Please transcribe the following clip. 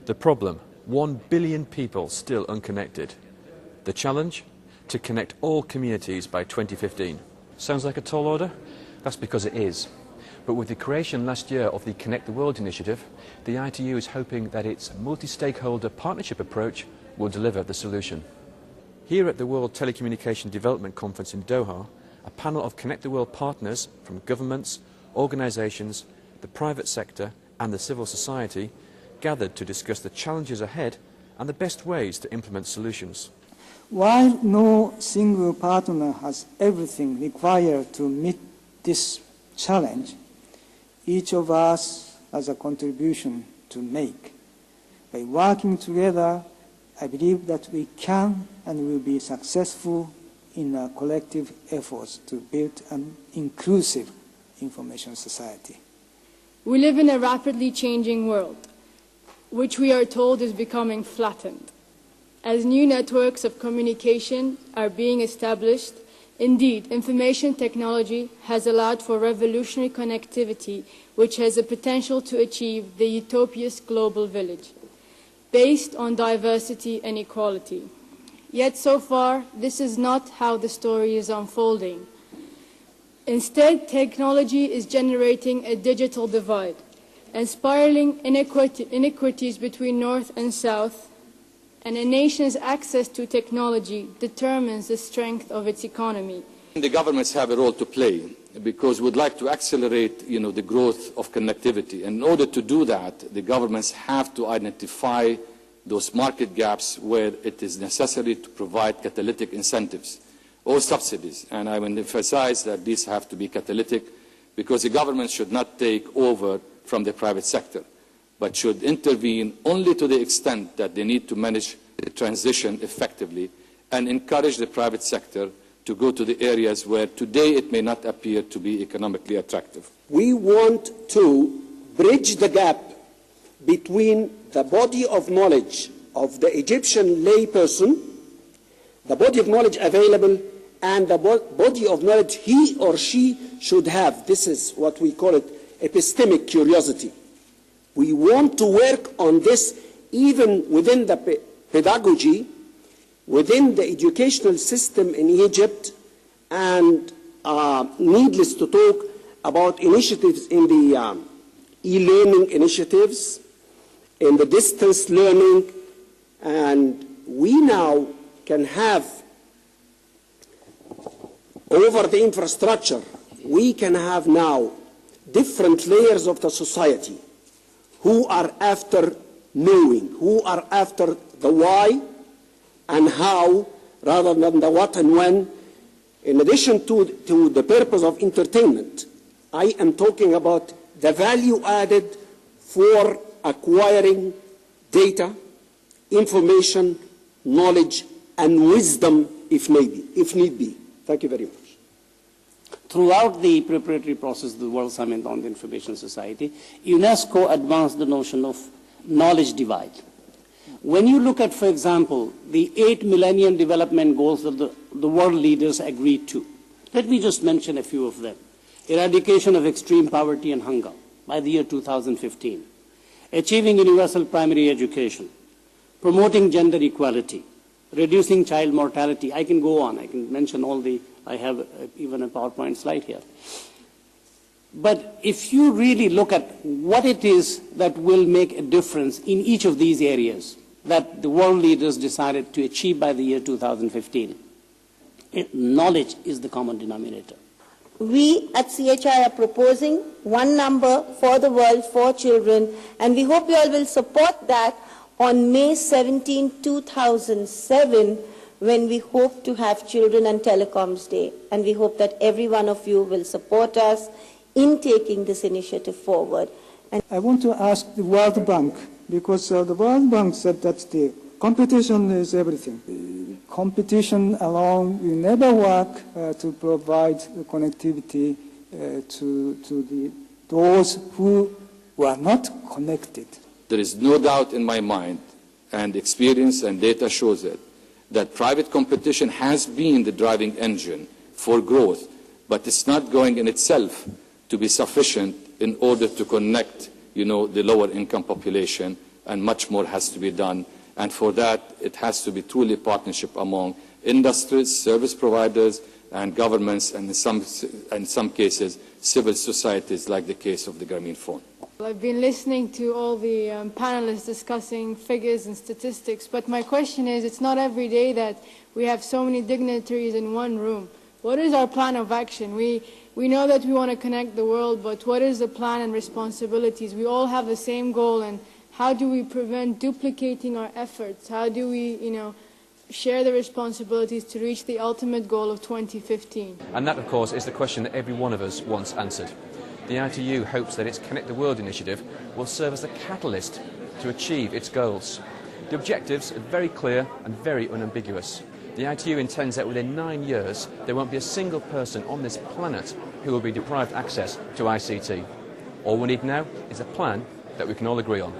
The problem, 1 billion people still unconnected. The challenge, to connect all communities by 2015. Sounds like a tall order? That's because it is. But with the creation last year of the Connect the World initiative, the ITU is hoping that its multi-stakeholder partnership approach will deliver the solution. Here at the World Telecommunication Development Conference in Doha, a panel of Connect the World partners from governments, organisations, the private sector and the civil society gathered to discuss the challenges ahead and the best ways to implement solutions. While no single partner has everything required to meet this challenge, each of us has a contribution to make. By working together, I believe that we can and will be successful in our collective efforts to build an inclusive information society. We live in a rapidly changing world, which we are told is becoming flattened. As new networks of communication are being established, indeed, information technology has allowed for revolutionary connectivity, which has the potential to achieve the utopian global village, based on diversity and equality. Yet so far, this is not how the story is unfolding. Instead, technology is generating a digital divide and spiraling inequities between North and South, and a nation's access to technology determines the strength of its economy. The governments have a role to play because we'd like to accelerate, the growth of connectivity. And in order to do that, the governments have to identify those market gaps where it is necessary to provide catalytic incentives or subsidies. And I will emphasize that these have to be catalytic because the government should not take over from the private sector, but should intervene only to the extent that they need to manage the transition effectively and encourage the private sector to go to the areas where today it may not appear to be economically attractive. We want to bridge the gap between the body of knowledge of the Egyptian layperson, the body of knowledge available, and the body of knowledge he or she should have. This is what we call it epistemic curiosity. We want to work on this even within the pedagogy, within the educational system in Egypt, and needless to talk about initiatives in the e-learning initiatives, in the distance learning, and we now can have, over the infrastructure, we can have now different layers of the society who are after knowing, who are after the why and how, rather than the what and when. In addition to the purpose of entertainment, I am talking about the value added for acquiring data, information, knowledge, and wisdom if need be. Thank you very much. Throughout the preparatory process of the World Summit on the Information Society, UNESCO advanced the notion of knowledge divide. When you look at, for example, the 8 Millennium Development Goals that the world leaders agreed to, let me just mention a few of them. Eradication of extreme poverty and hunger by the year 2015. Achieving universal primary education. Promoting gender equality. Reducing child mortality. I can go on. I can mention all the, I have even a PowerPoint slide here. But if you really look at what it is that will make a difference in each of these areas that the world leaders decided to achieve by the year 2015, knowledge is the common denominator. We at CHI are proposing one number for the world for children, and we hope you all will support that on May 17, 2007, when we hope to have Children and Telecoms Day. And we hope that every one of you will support us in taking this initiative forward. And I want to ask the World Bank, because the World Bank said that the competition is everything. Competition alone will never work to provide the connectivity to those who were not connected. There is no doubt in my mind, and experience and data shows it, that private competition has been the driving engine for growth, but it's not going in itself to be sufficient in order to connect, the lower income population and much more has to be done. And for that, it has to be truly a partnership among industries, service providers, and governments, and in some cases, civil societies, like the case of the Grameen Phone. I've been listening to all the panelists discussing figures and statistics, but my question is, it's not every day that we have so many dignitaries in one room. What is our plan of action? We know that we want to connect the world, but what is the plan and responsibilities? We all have the same goal, and how do we prevent duplicating our efforts? How do we, share the responsibilities to reach the ultimate goal of 2015? And that, of course, is the question that every one of us wants answered. The ITU hopes that its Connect the World initiative will serve as the catalyst to achieve its goals. The objectives are very clear and very unambiguous. The ITU intends that within 9 years there won't be a single person on this planet who will be deprived access to ICT. All we need now is a plan that we can all agree on.